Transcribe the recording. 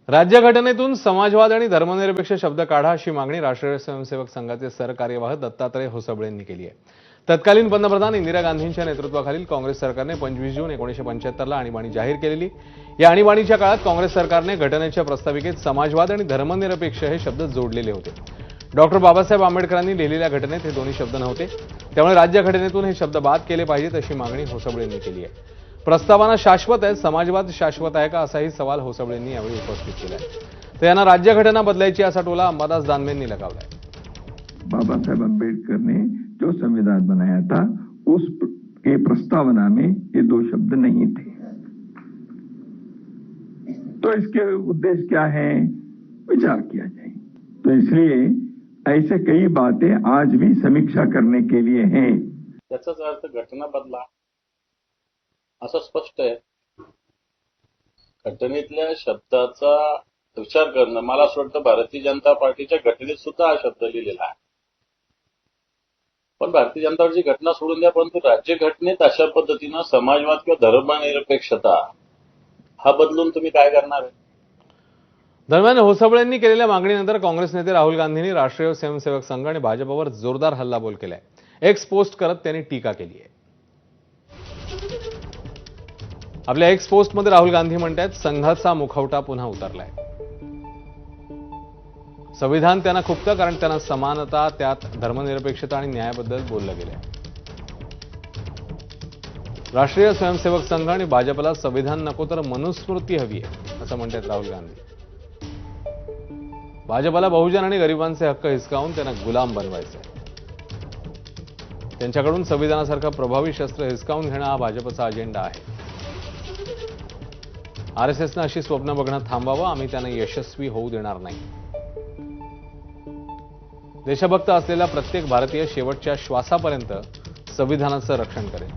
राज्यघटनेतून समाजवाद आणि धर्मनिरपेक्ष शब्द काढा अशी मागणी राष्ट्रीय स्वयंसेवक संघाचे सरकार्यवाह दत्तात्रय होसबळे यांनी केली आहे। तत्कालीन पंतप्रधान इंदिरा गांधींच्या नेतृत्वाखालील काँग्रेस सरकारने 25 जून 1975 ला आणीबाणी जाहीर केलेली। या आणीबाणीच्या काळात काँग्रेस सरकारने घटनेच्या प्रस्ताविकेत समाजवाद आणि धर्मनिरपेक्ष हे शब्द जोडलेले होते। डॉक्टर बाबासाहेब आंबेडकरांनी लिहिलेल्या घटनेत हे दोन्ही शब्द नव्हते, त्यामुळे राज्यघटनेतून हे शब्द बाद केले पाहिजेत अशी मागणी होसबळे यांनी केली आहे। प्रस्तावना शाश्वत आहे, समाजवाद शाश्वत आहे का असाही सवाल होसबळे यांनी यावेळी उपस्थित केला आहे। तर यांना राज्यघटना बदलायची असा टोला अंबादास दानवेंनी लगावलाय। बाबा साहेब अम्बेडकर ने जो संविधान बनाया था उस के प्रस्तावना में ये दो शब्द नहीं थे। तो इसके उद्देश्य क्या है, विचार किया जाए। तो इसलिए ऐसे कई बातें आज भी समीक्षा करने के लिए हैं। त्याचाच अर्थ घटना बदला असं स्पष्ट आहे। घटनेतल्या शब्दाचा विचार करणं, मला असं वाटतं भारतीय जनता पार्टीच्या घटनेत सुद्धा हा शब्द लिहिलेला आहे। पण भारतीय जनता पार्टीची घटना सोडून द्या, परंतु राज्यघटनेत अशा पद्धतीनं समाजवाद किंवा धर्मनिरपेक्षता हा बदलून तुम्ही काय करणार आहे? दरम्यान होसबळे यांनी केलेल्या मागणीनंतर काँग्रेस नेते राहुल गांधींनी राष्ट्रीय स्वयंसेवक संघ आणि भाजपवर जोरदार हल्लाबोल केलाय। एक्स पोस्ट करत त्यांनी टीका केली आहे। आपल्या एक्स पोस्टमध्ये राहुल गांधी म्हणतात, संघाचा मुखवटा पुन्हा उतरलाय। संविधान त्यांना खुपतं कारण त्यांना समानता, त्यात धर्मनिरपेक्षता आणि न्यायाबद्दल बोललं गेलंय। राष्ट्रीय स्वयंसेवक संघ आणि भाजपला संविधान नको तर मनुस्मृती हवी आहे असं म्हणतात राहुल गांधी। भाजपला बहुजन आणि गरिबांचे हक्क हिसकावून त्यांना गुलाम बनवायचे आहे। त्यांच्याकडून संविधानासारखं प्रभावी शस्त्र हिसकावून घेणं हा भाजपचा अजेंडा आहे। आरएसएसनं अशी स्वप्न बघणं थांबावं, आम्ही त्यांना यशस्वी होऊ देणार नाही। देशभक्त असलेला प्रत्येक भारतीय शेवटच्या श्वासापर्यंत संविधानाचं रक्षण करेल।